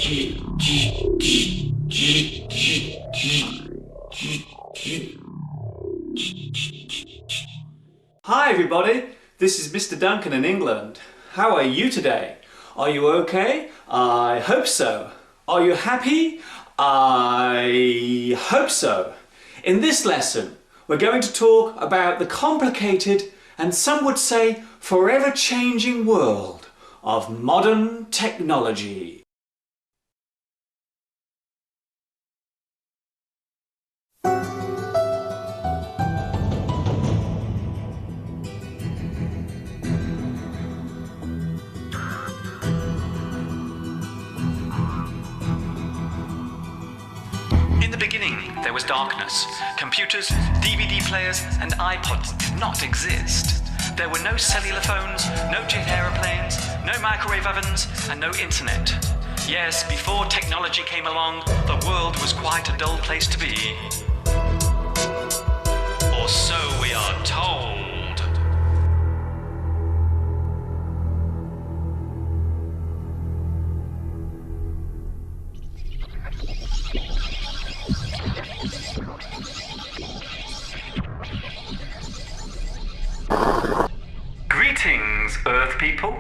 Hi everybody, this is Mr. Duncan in England. How are you today? Are you okay? I hope so. Are you happy? I hope so. In this lesson, we're going to talk about the complicated and some would say forever changing world of modern technology. In the beginning, there was darkness. Computers, DVD players and iPods did not exist. There were no cellular phones, no jet aeroplanes, no microwave ovens and no internet. Yes, before technology came along, the world was quite a dull place to be. Or so we are told. Greetings, Earth people.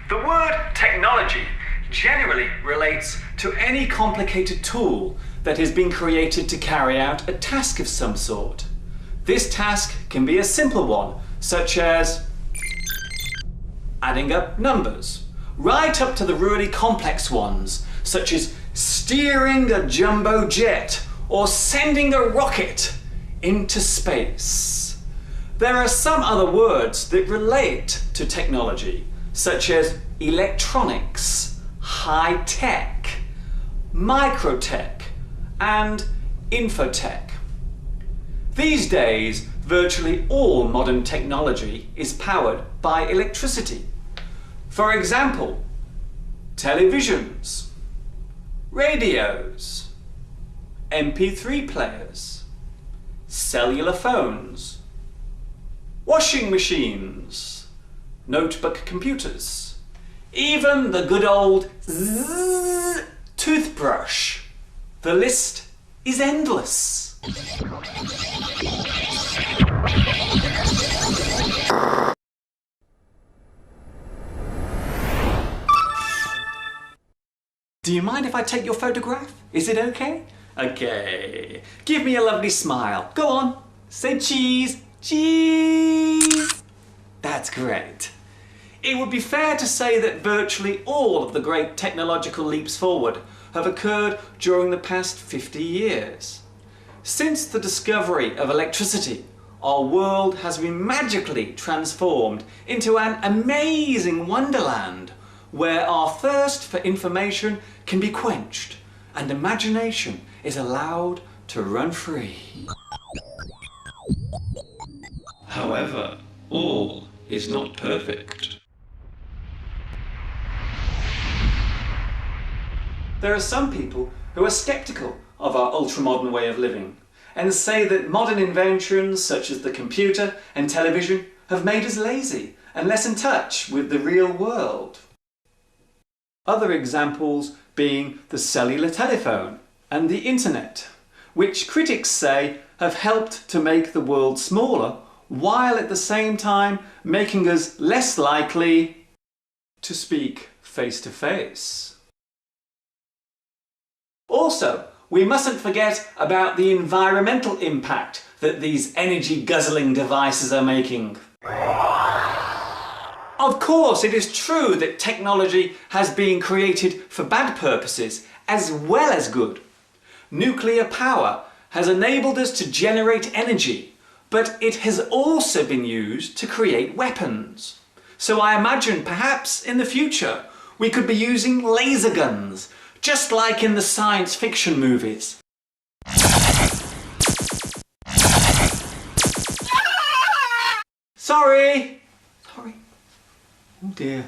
The word technology generally relates to any complicated tool that has been created to carry out a task of some sort. This task can be a simple one, such as adding up numbers, right up to the really complex ones, such as steering a jumbo jet or sending a rocket into space. There are some other words that relate to technology, such as electronics, high-tech, microtech, and infotech. These days, virtually all modern technology is powered by electricity. For example, televisions, radios, MP3 players, cellular phones, washing machines, notebook computers, even the good old zzz toothbrush. The list is endless. Do you mind if I take your photograph? Is it okay? Okay. Give me a lovely smile. Go on. Say cheese. Cheese! That's great. It would be fair to say that virtually all of the great technological leaps forward have occurred during the past 50 years. Since the discovery of electricity, our world has been magically transformed into an amazing wonderland where our thirst for information can be quenched and imagination is allowed to run free. However, all is not perfect. There are some people who are sceptical of our ultra-modern way of living and say that modern inventions such as the computer and television have made us lazy and less in touch with the real world. Other examples being the cellular telephone and the internet, which critics say have helped to make the world smaller while at the same time making us less likely to speak face to face. Also, we mustn't forget about the environmental impact that these energy-guzzling devices are making. Of course, it is true that technology has been created for bad purposes as well as good. Nuclear power has enabled us to generate energy, but it has also been used to create weapons. So I imagine perhaps in the future we could be using laser guns, just like in the science fiction movies. Sorry! Sorry. Oh dear.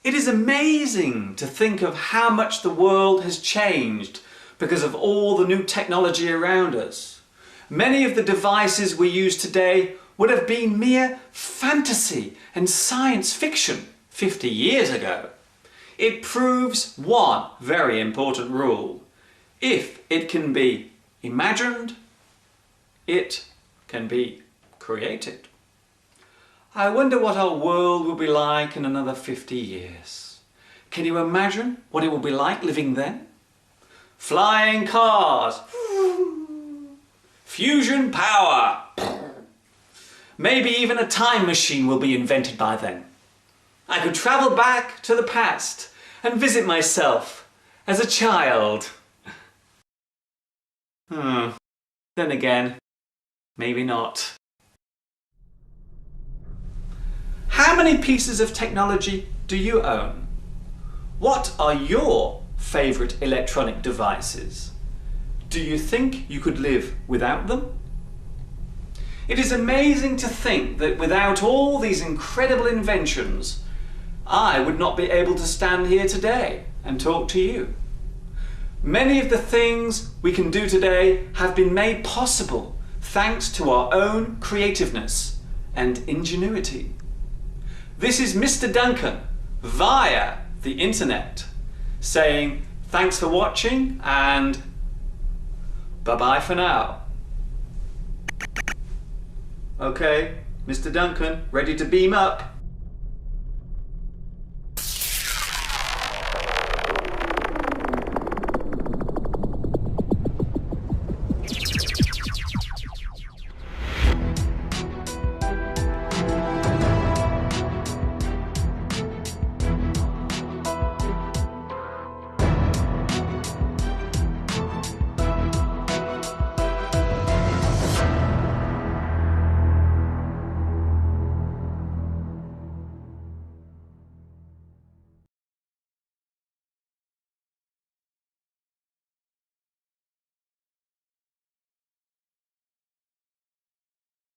It is amazing to think of how much the world has changed because of all the new technology around us. Many of the devices we use today would have been mere fantasy and science fiction 50 years ago. It proves one very important rule. If it can be imagined, it can be created. I wonder what our world will be like in another 50 years. Can you imagine what it will be like living then? Flying cars, fusion power. Maybe even a time machine will be invented by then. I could travel back to the past and visit myself as a child. Then again, maybe not. How many pieces of technology do you own? What are your favourite electronic devices? Do you think you could live without them? It is amazing to think that without all these incredible inventions, I would not be able to stand here today and talk to you. Many of the things we can do today have been made possible thanks to our own creativeness and ingenuity. This is Mr. Duncan via the internet saying thanks for watching and bye-bye for now. Okay, Mr. Duncan, ready to beam up?